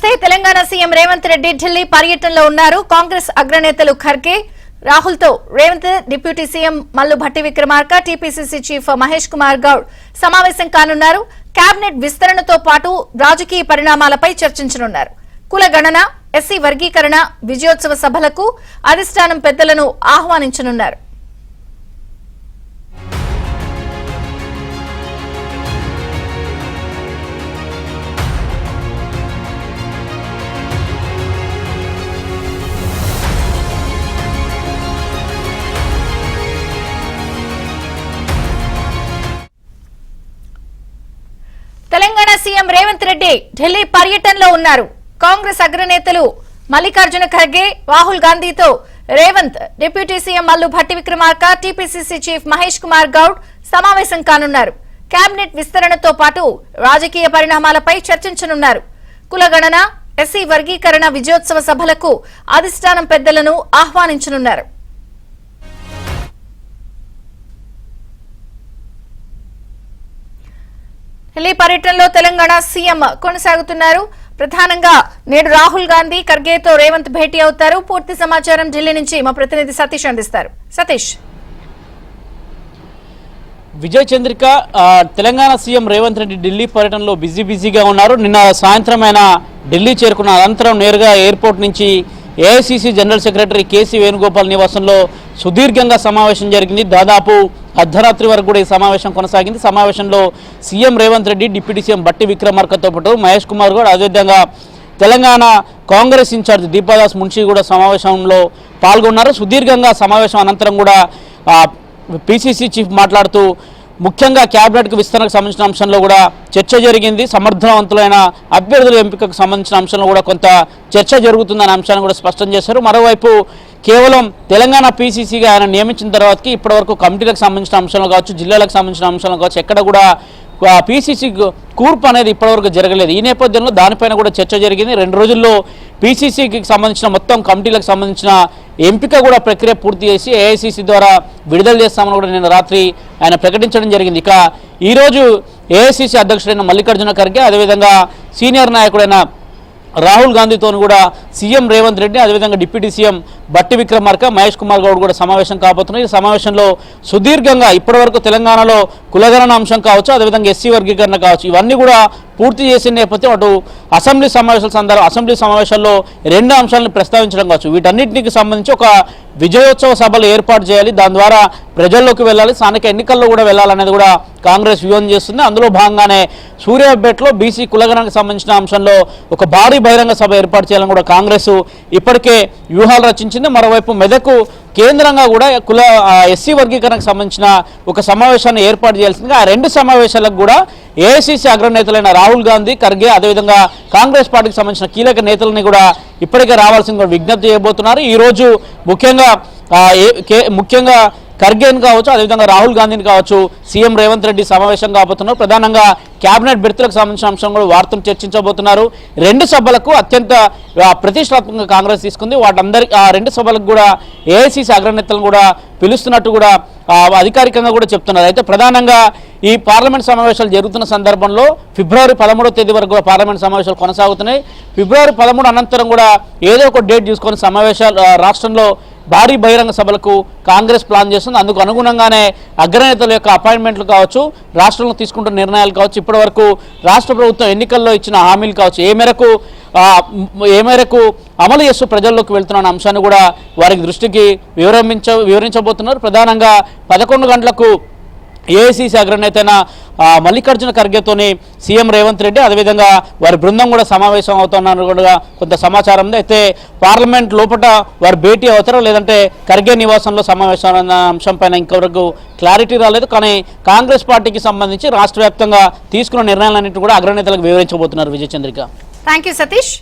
Telangana CM Revanth Reddy Delhi పర్యటనలో ఉన్నారు. కాంగ్రెస్ అగ్రనేతలు ఖర్గే, రాహుల్ తో Revanth, deputy CM Mallu Bhatti Vikramarka, TPCC chief Mahesh Kumar Goud సమావేశం కానున్నారు. కేబినెట్ విస్తరణతో పాటు రాజకీయ పరిణామాలపై చర్చించనున్నారు. కుల గణన, ఎస్సీ వర్గీకరణ, విజయోత్సవ సభలకు అధిష్టానం పెద్దలను ఆహ్వానించనున్నారు. తెలంగాణ సీఎం రేవంత్ రెడ్డి ఢిల్లీ పర్యటనలో ఉన్నారు. కాంగ్రెస్ అగ్రనేతలు మల్లికార్జున ఖర్గే, రాహుల్ గాంధీతో Revanth, deputy CM Mallu Bhatti Vikramarka, TPCC chief Mahesh Kumar Goud సమావేశం కానున్నారు. కేబినెట్ విస్తరణతో పాటు రాజకీయ పరిణామాలపై చర్చించనున్నారు. కులగణన, ఎస్సీ వర్గీకరణ విజయోత్సవ సభలకు అధిష్టానం పెద్దలను ఆహ్వానించనున్నారు. ఢిల్లీ పర్యటనలో తెలంగాణ సీఎం కొనసాగుతున్నారు. ప్రధానంగా నేడు రాహుల్ గాంధీ, ఖర్గేతో రేవంత్ భేటీ అవుతారు. పూర్తి సమాచారం ఢిల్లీ నుంచి మా ప్రతినిధి సతీష్ అందిస్తారు. సతీష్. విజయ్ చంద్రిక, తెలంగాణ సీఎం రేవంత్ రెడ్డి ఢిల్లీ పర్యటనలో బిజీగా ఉన్నారు. నిన్న సాయంత్రం ఆయన ఢిల్లీ చేరుకున్న అనంతరం నేరుగా ఎయిర్పోర్ట్ నుంచి AICC general secretary KC Venugopal నివాసంలో సుదీర్ఘంగా సమావేశం జరిగింది. దాదాపు అర్ధరాత్రి వరకు కూడా ఈ సమావేశం కొనసాగింది. సమావేశంలో CM Revanth Reddy, deputy CM Bhatti విక్రమార్కతో పాటు మహేష్ కుమార్ గౌడ్, అదేవిధంగా తెలంగాణ కాంగ్రెస్ ఇన్ఛార్జ్ దీపాదాస్ మున్షి కూడా సమావేశంలో పాల్గొన్నారు. సుదీర్ఘంగా సమావేశం అనంతరం కూడా పీసీసీ చీఫ్ మాట్లాడుతూ ముఖ్యంగా క్యాబినెట్కు విస్తరణకు సంబంధించిన అంశంలో కూడా చర్చ జరిగింది. సమర్థవంతులైన అభ్యర్థుల ఎంపికకు సంబంధించిన అంశంలో కూడా కొంత చర్చ జరుగుతుందనే అంశాన్ని కూడా స్పష్టం చేశారు. మరోవైపు కేవలం తెలంగాణ పీసీసీగా ఆయన నియమించిన తర్వాతకి ఇప్పటివరకు కమిటీలకు సంబంధించిన అంశంలో కావచ్చు, జిల్లాలకు సంబంధించిన అంశంలో కావచ్చు, ఎక్కడ కూడా పీసీసీ కూర్పు అనేది ఇప్పటివరకు జరగలేదు. ఈ నేపథ్యంలో దానిపైన కూడా చర్చ జరిగింది. 2 రోజుల్లో పీసీసీకి సంబంధించిన మొత్తం కమిటీలకు సంబంధించిన ఎంపిక కూడా ప్రక్రియ పూర్తి చేసి ఏఐసీసీ ద్వారా విడుదల చేస్తామని కూడా నిన్న రాత్రి ఆయన ప్రకటించడం జరిగింది. ఇక ఈరోజు ఏఐసీసీ అధ్యక్షుడైన మల్లికార్జున ఖర్గే, అదేవిధంగా సీనియర్ నాయకుడైన రాహుల్ గాంధీతో కూడా సీఎం రేవంత్ రెడ్డి, అదేవిధంగా డిప్యూటీ సీఎం భట్టి విక్రమార్క, మహేష్ కుమార్ గౌడ్ కూడా సమావేశం కాబోతున్నారు. ఈ సమావేశంలో సుదీర్ఘంగా ఇప్పటివరకు తెలంగాణలో కులగణన అంశం కావచ్చు, అదేవిధంగా ఎస్సీ వర్గీకరణ కావచ్చు, ఇవన్నీ కూడా పూర్తి చేసిన నేపథ్యం అటు అసెంబ్లీ సమావేశాల్లో 2 అంశాలను ప్రస్తావించడం కావచ్చు, వీటన్నిటికి సంబంధించి ఒక విజయోత్సవ సభలు ఏర్పాటు చేయాలి, దాని ద్వారా ప్రజల్లోకి వెళ్ళాలి, స్థానిక ఎన్నికల్లో కూడా వెళ్ళాలనేది కూడా కాంగ్రెస్ వ్యూహం చేస్తుంది. అందులో భాగంగానే సూర్యాపేటలో బీసీ కులగణనకు సంబంధించిన అంశంలో ఒక భారీ బహిరంగ సభ ఏర్పాటు చేయాలని కూడా కాంగ్రెస్ ఇప్పటికే వ్యూహాలు రచించింది. మరోవైపు మెదకు కేంద్రంగా కూడా ఎస్సీ వర్గీకరణకు సంబంధించిన ఒక సమావేశాన్ని ఏర్పాటు చేయాల్సిందిగా ఆ 2 సమావేశాలకు కూడా ఏఐసీసీ అగ్రనేతలైన రాహుల్ గాంధీ, ఖర్గే, అదేవిధంగా కాంగ్రెస్ పార్టీకి సంబంధించిన కీలక నేతలని కూడా ఇప్పటికే రావాల్సింది విజ్ఞప్తి చేయబోతున్నారు. ఈరోజు ముఖ్యంగా ఖర్గేని కావచ్చు, అదేవిధంగా రాహుల్ గాంధీని కావచ్చు సీఎం రేవంత్ రెడ్డి సమావేశం కాబోతున్నారు. ప్రధానంగా కేబినెట్ బెర్తులకు సంబంధించిన అంశం కూడా వార్తలు చర్చించబోతున్నారు. 2 సభలకు అత్యంత ప్రతిష్టాత్మకంగా కాంగ్రెస్ తీసుకుంది. ఆ 2 సభలకు కూడా ఏఐసీసీ అగ్రనేతలను కూడా పిలుస్తున్నట్టు కూడా అధికారికంగా కూడా చెప్తున్నారు. అయితే ప్రధానంగా ఈ పార్లమెంట్ సమావేశాలు జరుగుతున్న సందర్భంలో ఫిబ్రవరి 13వ తేదీ వరకు కూడా పార్లమెంట్ సమావేశాలు కొనసాగుతున్నాయి. ఫిబ్రవరి 13 అనంతరం కూడా ఏదో ఒక డేట్ తీసుకొని సమావేశాలు రాష్ట్రంలో భారీ బహిరంగ సభలకు కాంగ్రెస్ ప్లాన్ చేస్తుంది. అందుకు అనుగుణంగానే అగ్రనేతల యొక్క అపాయింట్మెంట్లు కావచ్చు, రాష్ట్రంలో తీసుకుంటున్న నిర్ణయాలు కావచ్చు, ఇప్పటివరకు రాష్ట్ర ప్రభుత్వం ఎన్నికల్లో ఇచ్చిన హామీలు కావచ్చు, ఏ మేరకు అమలు చేస్తూ ప్రజల్లోకి వెళ్తున్న అంశాన్ని కూడా వారికి దృష్టికి వివరించబోతున్నారు. ప్రధానంగా 11 గంటలకు ఏఐసీసీ అగ్రనేత మల్లికార్జున ఖర్గేతోని సీఎం రేవంత్ రెడ్డి, అదేవిధంగా వారి బృందం కూడా సమావేశం అవుతున్నారు కూడా కొంత సమాచారం ఉంది. అయితే పార్లమెంట్ లోపల వారు భేటీ అవుతారో లేదంటే ఖర్గే నివాసంలో సమావేశం అన్న అంశంపైన ఇంతవరకు క్లారిటీ రాలేదు. కానీ కాంగ్రెస్ పార్టీకి సంబంధించి రాష్ట్ర వ్యాప్తంగా తీసుకున్న నిర్ణయాలన్నింటినీ కూడా అగ్రనేతలకు వివరించబోతున్నారు. విజయ్ చంద్రిక. Thank you Satish.